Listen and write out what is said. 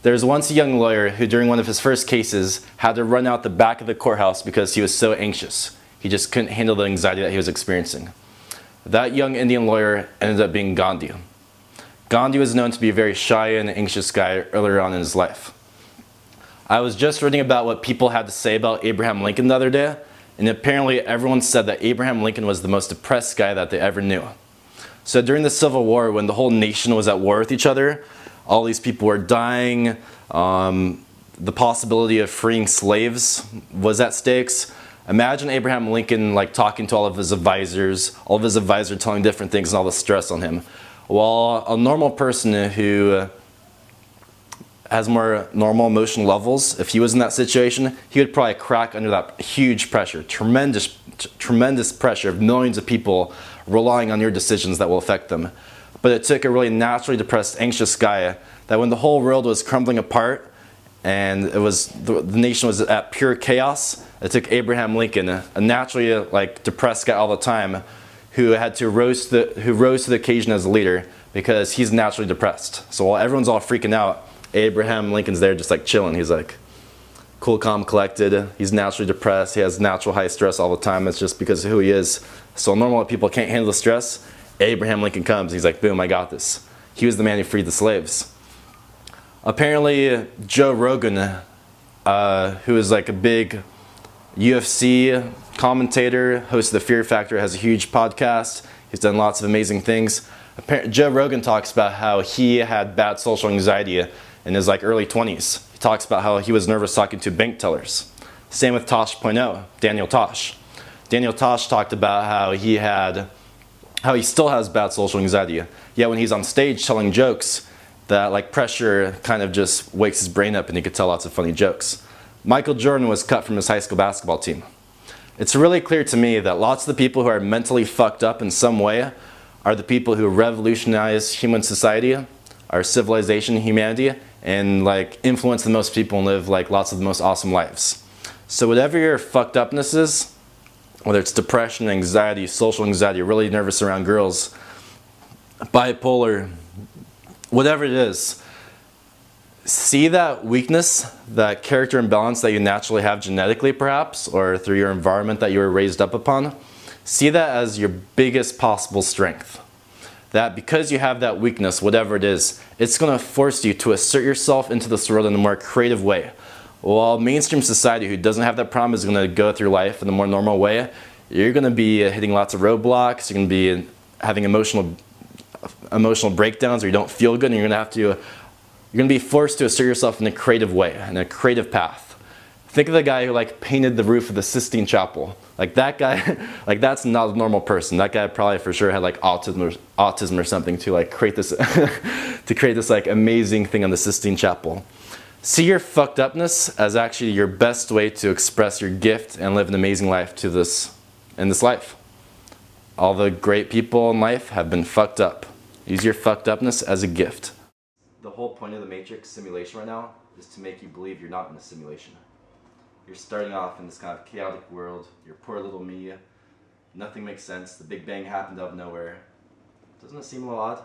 There was once a young lawyer who, during one of his first cases, had to run out the back of the courthouse because he was so anxious. He just couldn't handle the anxiety that he was experiencing. That young Indian lawyer ended up being Gandhi. Gandhi was known to be a very shy and anxious guy earlier on in his life. I was just reading about what people had to say about Abraham Lincoln the other day, and apparently everyone said that Abraham Lincoln was the most depressed guy that they ever knew. So during the Civil War, when the whole nation was at war with each other, all these people were dying, the possibility of freeing slaves was at stakes. Imagine Abraham Lincoln like talking to all of his advisors telling different things and all the stress on him. While a normal person who has more normal emotional levels, if he was in that situation, he would probably crack under that huge pressure, tremendous pressure of millions of people relying on your decisions that will affect them. But it took a really naturally depressed, anxious guy that when the whole world was crumbling apart and the nation was at pure chaos, it took Abraham Lincoln, a naturally like depressed guy all the time, who rose to the occasion as a leader because he's naturally depressed. So while everyone's all freaking out, Abraham Lincoln's there just like chilling. He's like cool, calm, collected. He's naturally depressed. He has natural high stress all the time. It's just because of who he is. So normal people can't handle the stress. Abraham Lincoln comes. He's like, boom, I got this. He was the man who freed the slaves. Apparently, Joe Rogan, who is like a big UFC commentator, host of The Fear Factor, has a huge podcast. He's done lots of amazing things. Joe Rogan talks about how he had bad social anxiety in his like early 20s. He talks about how he was nervous talking to bank tellers. Same with Tosh.0, Daniel Tosh. Daniel Tosh talked about how he still has bad social anxiety. Yet when he's on stage telling jokes, that like pressure kind of just wakes his brain up and he could tell lots of funny jokes. Michael Jordan was cut from his high school basketball team. It's really clear to me that lots of the people who are mentally fucked up in some way are the people who revolutionize human society, our civilization, humanity, and like influence the most people and live like lots of the most awesome lives. So whatever your fucked upness is, whether it's depression, anxiety, social anxiety, really nervous around girls, bipolar, whatever it is, see that weakness, that character imbalance that you naturally have genetically perhaps, or through your environment that you were raised up upon. See that as your biggest possible strength. That because you have that weakness, whatever it is, it's going to force you to assert yourself into this world in a more creative way. While mainstream society who doesn't have that problem is going to go through life in a more normal way, you're going to be hitting lots of roadblocks, you're going to be having emotional breakdowns, or you don't feel good, and you're going to be forced to assert yourself in a creative way, in a creative path. Think of the guy who like painted the roof of the Sistine Chapel. Like that guy, like that's not a normal person. That guy probably for sure had like autism or something to like create this to create this like amazing thing on the Sistine Chapel. See your fucked upness as actually your best way to express your gift and live an amazing life in this life. All the great people in life have been fucked up. Use your fucked upness as a gift. The whole point of the Matrix simulation right now is to make you believe you're not in a simulation. You're starting off in this kind of chaotic world. You're poor little me. Nothing makes sense. The Big Bang happened out of nowhere. Doesn't it seem a little odd?